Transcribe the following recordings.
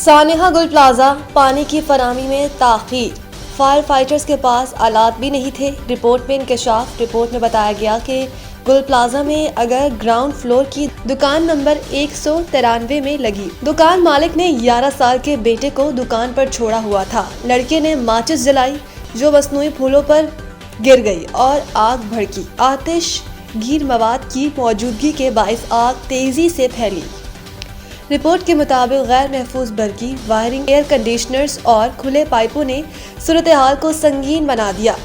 सानेहा गुल प्लाजा पानी की फराहमी में ताखीर, फायर फाइटर्स के पास आलात भी नहीं थे। रिपोर्ट में इंकशाफ। रिपोर्ट में बताया गया कि गुल प्लाजा में अगर ग्राउंड फ्लोर की दुकान नंबर 193 में लगी, दुकान मालिक ने 11 साल के बेटे को दुकान पर छोड़ा हुआ था। लड़के ने माचिस जलाई जो मसनूई फूलों पर गिर गई और आग भड़की। आतिश गीर मवाद की मौजूदगी के बाइस आग तेजी से फैली। रिपोर्ट के मुताबिक गैर महफूज बर्की, वायरिंग, एयर कंडीशनर्स और खुले पाइपों ने सूरत हाल को संगीन बना दिया।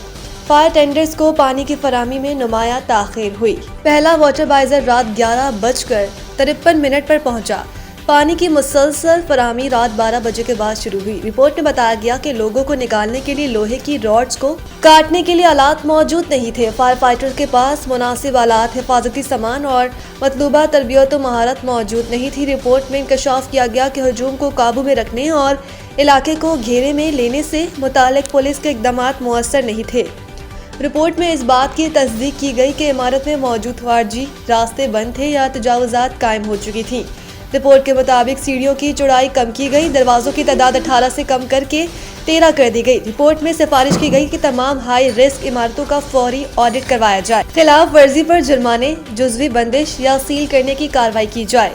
फायर टेंडर्स को पानी की फराहमी में नुमाया ताखीर हुई। पहला वाटर बाइजर रात 11:53 पर पहुंचा। पानी की मुसलसल फराहमी रात 12 बजे के बाद शुरू हुई। रिपोर्ट में बताया गया कि लोगों को निकालने के लिए लोहे की रॉड्स को काटने के लिए आलात मौजूद नहीं थे। फायर फाइटर्स के पास मुनासिब आलात, हिफाजती सामान और मतलूबा तरबियत और महारत मौजूद नहीं थी। रिपोर्ट में इंकशाफ किया गया कि हजूम को काबू में रखने और इलाके को घेरे में लेने से मुतालिक पुलिस के इक़दामात मुअस्सर नहीं थे। रिपोर्ट में इस बात की तस्दीक की गई कि इमारत में मौजूद खारजी रास्ते बंद थे या तजावुज़ात कायम हो चुकी थी। रिपोर्ट के मुताबिक सीढ़ियों की चौड़ाई कम की गई, दरवाजों की तादाद 18 से कम करके 13 कर दी गई। रिपोर्ट में सिफारिश की गई कि तमाम हाई रिस्क इमारतों का फौरी ऑडिट करवाया जाए, खिलाफ वर्जी पर जुर्माने, जुज़वी बंदिश या सील करने की कार्रवाई की जाए।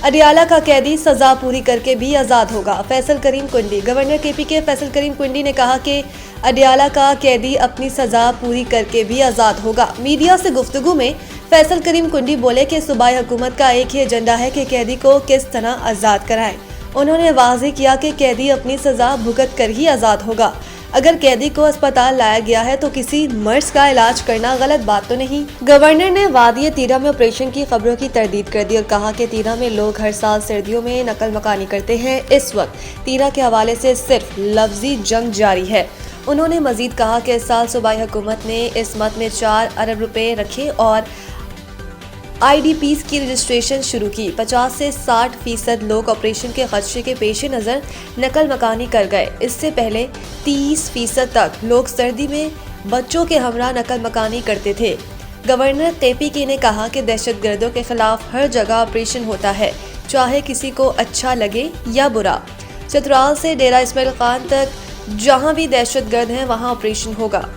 अडियाला का कैदी सजा पूरी करके भी आज़ाद होगा। फैसल करीम कुंडी। गवर्नर केपी के फैसल करीम कुंडी ने कहा कि अडियाला का कैदी अपनी सजा पूरी करके भी आज़ाद होगा। मीडिया से गुफ्तगू में फैसल करीम कुंडी बोले कि सूबाई हुकूमत का एक ही एजेंडा है कि कैदी को किस तरह आज़ाद कराएं। उन्होंने वाज़ेह किया कि कैदी अपनी सजा भुगत कर ही आज़ाद होगा। अगर कैदी को अस्पताल लाया गया है तो किसी मर्ज का इलाज करना गलत बात तो नहीं। गवर्नर ने वादी तीरा में ऑपरेशन की खबरों की तरदीद कर दी और कहा कि तीरा में लोग हर साल सर्दियों में नकल मकानी करते हैं। इस वक्त तीरा के हवाले से सिर्फ लफ्जी जंग जारी है। उन्होंने मजीद कहा कि इस साल सूबाई हुकूमत ने इस मद में 4 अरब रुपए रखे और IDPs की रजिस्ट्रेशन शुरू की। 50 से 60% लोग ऑपरेशन के खदशे के पेश नज़र नकल मकानी कर गए। इससे पहले 30% तक लोग सर्दी में बच्चों के हमरा नकल मकानी करते थे। गवर्नर केपी ने कहा कि दहशतगर्दों के खिलाफ हर जगह ऑपरेशन होता है, चाहे किसी को अच्छा लगे या बुरा। चतराल से डेरा इस्माइल खान तक जहां भी दहशतगर्द हैं वहां ऑपरेशन होगा।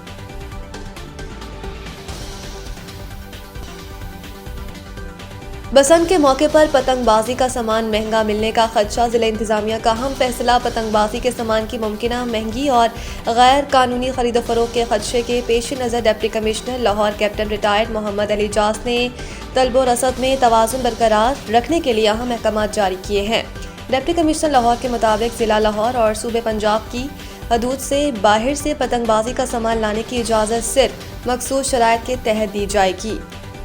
बसंत के मौके पर पतंगबाजी का सामान महंगा मिलने का खदशा। जिला इंतजामिया का अहम फैसला। पतंगबाजी के सामान की मुमकिना महंगी और गैर कानूनी खरीदो फरोख्त के खदशे के पेश नज़र deputy commissioner Lahore captain retired Mohammad Ali जास ने तलबो रसद में तवाज़ुन बरकरार रखने के लिए अहम अहकामात जारी किए हैं। डिप्टी कमिश्नर लाहौर के मुताबिक जिला लाहौर और सूबे पंजाब की हदूद से बाहर से पतंगबाजी का सामान लाने की इजाज़त सिर्फ मखसूस शराइत के तहत दी जाएगी,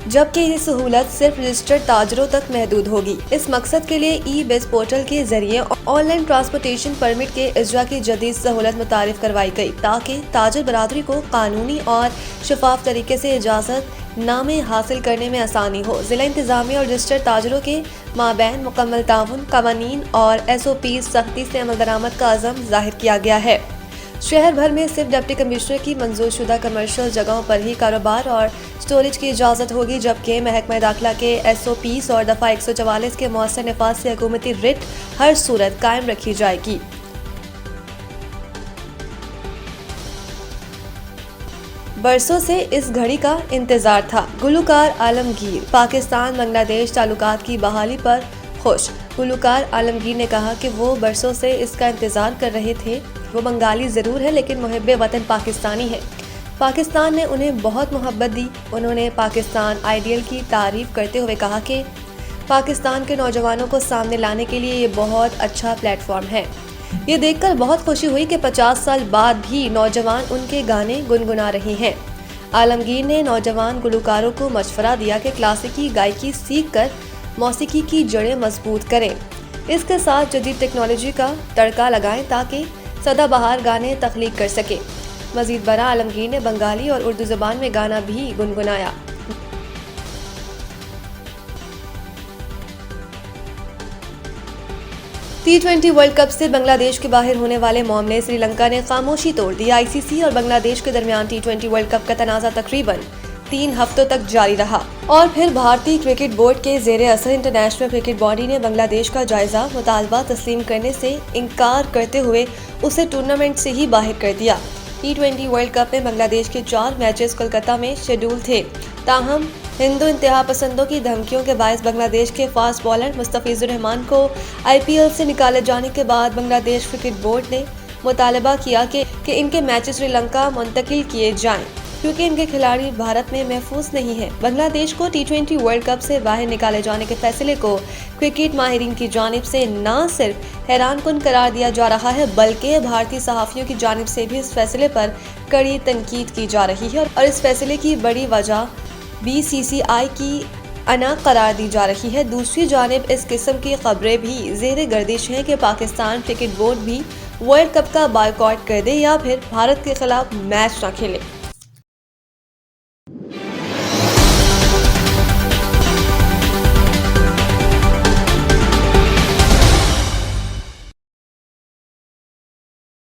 जबकि ये सहूलत सिर्फ रजिस्टर्ड ताजरों तक महदूद होगी। इस मकसद के लिए ई-बिज़ पोर्टल के जरिए ऑनलाइन ट्रांसपोर्टेशन परमिट के इजरा की जदीद सहूलत मुतारिफ करवाई गई, ताकि ताजर बरादरी को कानूनी और शफाफ तरीके से इजाज़त नामे हासिल करने में आसानी हो। जिला इंतजामिया और रजिस्टर्ड ताजरों के माबैन मुकम्मल ताउन, कवानीन और SOP सख्ती से अमल दरामद का अज़म जाहिर किया गया है। शहर भर में सिर्फ डिप्टी कमिश्नर की मंजूर शुदा कमर्शियल जगहों पर ही कारोबार और स्टोरेज की इजाज़त होगी, जबकि महकमा दाखिला के SOPs और दफ़ा 144 के मौसर नफाज से हुकूमती रिट हर सूरत कायम रखी जाएगी। बरसों से इस घड़ी का इंतजार था। गुलूकार आलमगीर। पाकिस्तान बांग्लादेश ताल्लुकात की बहाली पर खुश। गुलूकार आलमगीर ने कहा कि वो बरसों से इसका इंतजार कर रहे थे। वो बंगाली ज़रूर है लेकिन मुहिब्बे वतन पाकिस्तानी है। पाकिस्तान ने उन्हें बहुत मोहब्बत दी। उन्होंने पाकिस्तान आइडियल की तारीफ करते हुए कहा कि पाकिस्तान के नौजवानों को सामने लाने के लिए ये बहुत अच्छा प्लेटफॉर्म है। ये देखकर बहुत खुशी हुई कि 50 साल बाद भी नौजवान उनके गाने गुनगुना रहे हैं। आलमगीर ने नौजवान गुलकारों को मशवरा दिया कि क्लासिकी गायकी सीख कर मौसीकी की जड़ें मजबूत करें। इसके साथ जदीद टेक्नोलॉजी का तड़का लगाएं ताकि सदाबहार गाने तख्लीक कर सके। मजीद बरा आलमगीर ने बंगाली और उर्दू ज़बान में गाना भी गुनगुनाया। T20 वर्ल्ड कप से बांग्लादेश के बाहर होने वाले मामले श्रीलंका ने खामोशी तोड़ दी। ICC और बांग्लादेश के दरमियान T20 वर्ल्ड कप का तनाज़ा तकरीबन 3 हफ्तों तक जारी रहा और फिर भारतीय क्रिकेट बोर्ड के ज़ेरे असर इंटरनेशनल क्रिकेट बॉडी ने बांग्लादेश का जायजा मुतालबा तस्लीम करने से इनकार करते हुए उसे टूर्नामेंट से ही बाहर कर दिया। T20 वर्ल्ड कप में बांग्लादेश के 4 मैचेस कोलकाता में शेड्यूल थे। ताहम हिंदू इंतहा पसंदों की धमकियों के बायस बांग्लादेश के फास्ट बॉलर मुस्तफिजुर रहमान को IPL से निकाले जाने के बाद बांग्लादेश क्रिकेट बोर्ड ने मुतालबा किया कि इनके मैचेस श्रीलंका मुंतकिल किए जाएं क्योंकि इनके खिलाड़ी भारत में महफूज नहीं है। बांग्लादेश को T20 वर्ल्ड कप से बाहर निकाले जाने के फैसले को क्रिकेट माहिरीन की जानिब से न सिर्फ हैरानकुन करार दिया जा रहा है बल्कि भारतीय सहाफ़ियों की जानिब से भी इस फैसले पर कड़ी तनकीद की जा रही है और इस फैसले की बड़ी वजह BCCI की अना करार दी जा रही है। दूसरी जानिब इस किस्म की खबरें भी ज़ेरे गर्दिश हैं कि पाकिस्तान क्रिकेट बोर्ड भी वर्ल्ड कप का बायकॉट कर दे या फिर भारत के खिलाफ मैच न खेले।